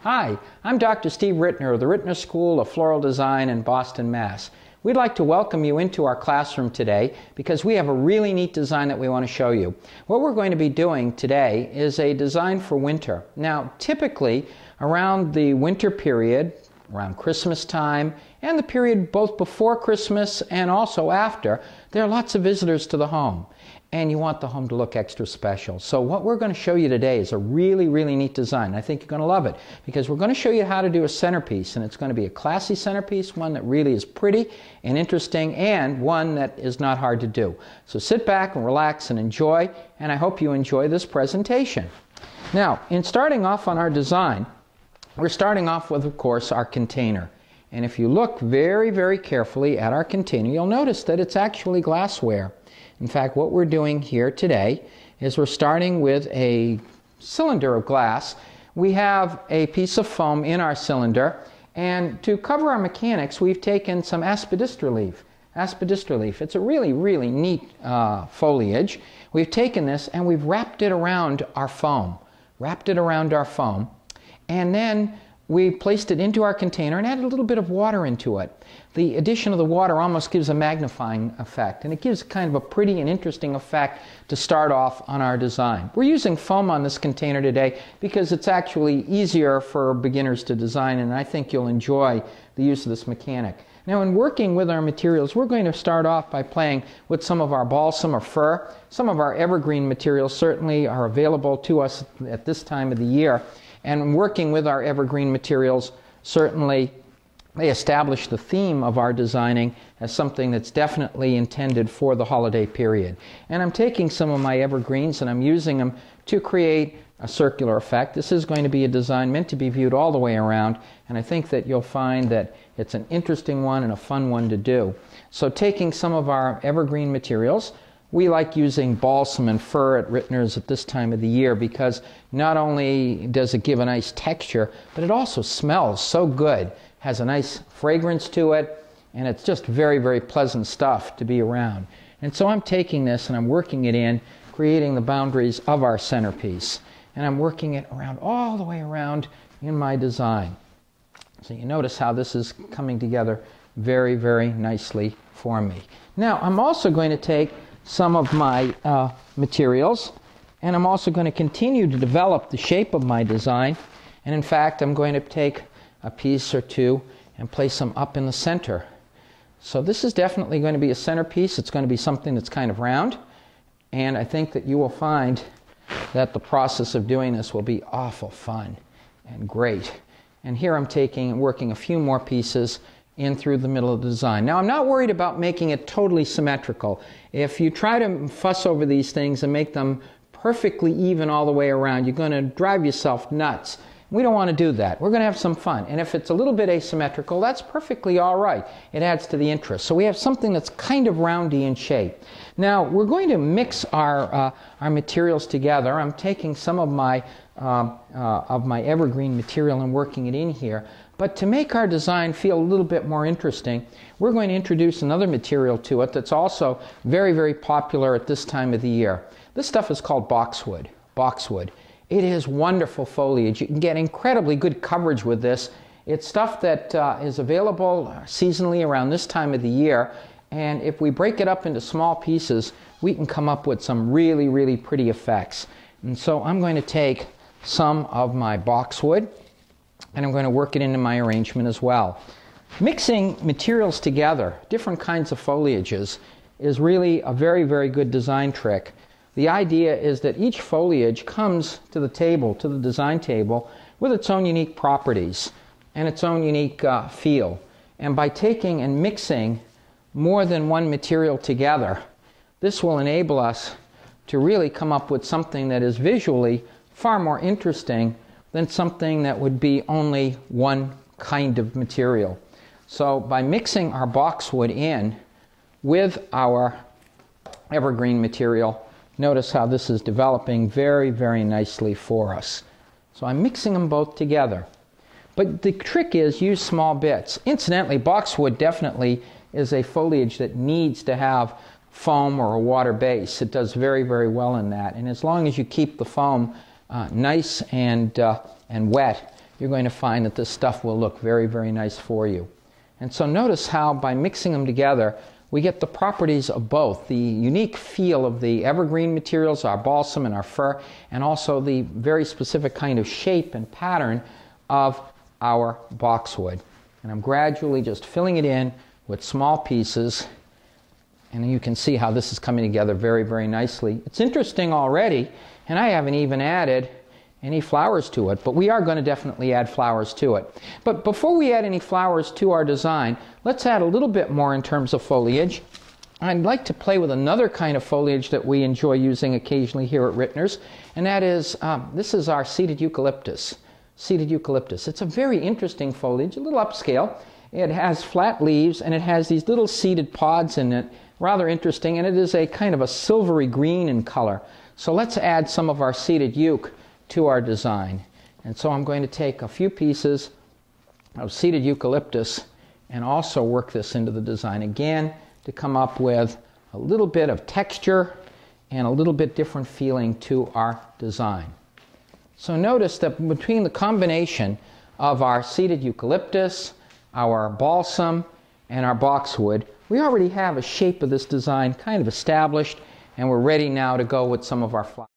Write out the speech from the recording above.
Hi, I'm Dr. Steve Rittner of the Rittner School of Floral Design in Boston, Mass. We'd like to welcome you into our classroom today because we have a really neat design that we want to show you. What we're going to be doing today is a design for winter. Now, typically around the winter period, around Christmas time, and the period both before Christmas and also after, there are lots of visitors to the home. And you want the home to look extra special. So what we're going to show you today is a really, really neat design. I think you're going to love it because we're going to show you how to do a centerpiece, and it's going to be a classy centerpiece, one that really is pretty and interesting, and one that is not hard to do. So sit back and relax and enjoy, and I hope you enjoy this presentation. Now, in starting off on our design, we're starting off with, of course, our container. And if you look very, very carefully at our container, you'll notice that it's actually glassware. In fact, what we're doing here today is we're starting with a cylinder of glass. We have a piece of foam in our cylinder, and to cover our mechanics, we've taken some aspidistra leaf. Aspidistra leaf, it's a really, really neat foliage. We've taken this and we've wrapped it around our foam. And then we placed it into our container and added a little bit of water into it. The addition of the water almost gives a magnifying effect, and it gives kind of a pretty and interesting effect to start off on our design. We're using foam on this container today because it's actually easier for beginners to design, and I think you'll enjoy the use of this mechanic. Now, in working with our materials, we're going to start off by playing with some of our balsam or fir. Some of our evergreen materials certainly are available to us at this time of the year. And working with our evergreen materials, certainly they establish the theme of our designing as something that's definitely intended for the holiday period. And I'm taking some of my evergreens and I'm using them to create a circular effect. This is going to be a design meant to be viewed all the way around, and I think that you'll find that it's an interesting one and a fun one to do. So taking some of our evergreen materials, we like using balsam and fir at Rittners at this time of the year because not only does it give a nice texture, but it also smells so good. Has a nice fragrance to it, and it's just very, very pleasant stuff to be around. And so I'm taking this and I'm working it in, creating the boundaries of our centerpiece. And I'm working it around all the way around in my design. So you notice how this is coming together very, very nicely for me. Now, I'm also going to take some of my materials, and I'm also going to continue to develop the shape of my design. And in fact, I'm going to take a piece or two and place them up in the center. So this is definitely going to be a centerpiece. It's going to be something that's kind of round, and I think that you will find that the process of doing this will be awful fun and great. And here I'm taking and working a few more pieces in through the middle of the design. Now, I'm not worried about making it totally symmetrical. If you try to fuss over these things and make them perfectly even all the way around, you're going to drive yourself nuts. We don't want to do that. We're going to have some fun. And if it's a little bit asymmetrical, that's perfectly all right. It adds to the interest. So we have something that's kind of roundy in shape. Now, we're going to mix our materials together. I'm taking some of my evergreen material and working it in here. But to make our design feel a little bit more interesting, we're going to introduce another material to it that's also very, very popular at this time of the year. This stuff is called boxwood. Boxwood. It is wonderful foliage. You can get incredibly good coverage with this. It's stuff that is available seasonally around this time of the year, and if we break it up into small pieces, we can come up with some really, really pretty effects. And so I'm going to take some of my boxwood, and I'm going to work it into my arrangement as well. Mixing materials together, different kinds of foliages, is really a very, very good design trick. The idea is that each foliage comes to the table, to the design table, with its own unique properties and its own unique feel. And by taking and mixing more than one material together, this will enable us to really come up with something that is visually far more interesting than something that would be only one kind of material. So by mixing our boxwood in with our evergreen material, notice how this is developing very, very nicely for us. So I'm mixing them both together. But the trick is use small bits. Incidentally, boxwood definitely is a foliage that needs to have foam or a water base. It does very, very well in that. And as long as you keep the foam nice and wet, you're going to find that this stuff will look very, very nice for you. And so notice how by mixing them together, we get the properties of both, the unique feel of the evergreen materials, our balsam and our fir, and also the very specific kind of shape and pattern of our boxwood. And I'm gradually just filling it in with small pieces, and you can see how this is coming together very, very nicely. It's interesting already, and I haven't even added any flowers to it, but we are going to definitely add flowers to it. But before we add any flowers to our design, let's add a little bit more in terms of foliage. I'd like to play with another kind of foliage that we enjoy using occasionally here at Rittners, and that is, this is our seeded eucalyptus. Seeded eucalyptus. It's a very interesting foliage, a little upscale. It has flat leaves, and it has these little seeded pods in it, rather interesting, and it is a kind of a silvery green in color. So let's add some of our seeded euc to our design. And so I'm going to take a few pieces of seeded eucalyptus and also work this into the design again to come up with a little bit of texture and a little bit different feeling to our design. So notice that between the combination of our seeded eucalyptus, our balsam, and our boxwood, we already have a shape of this design kind of established, and we're ready now to go with some of our flowers.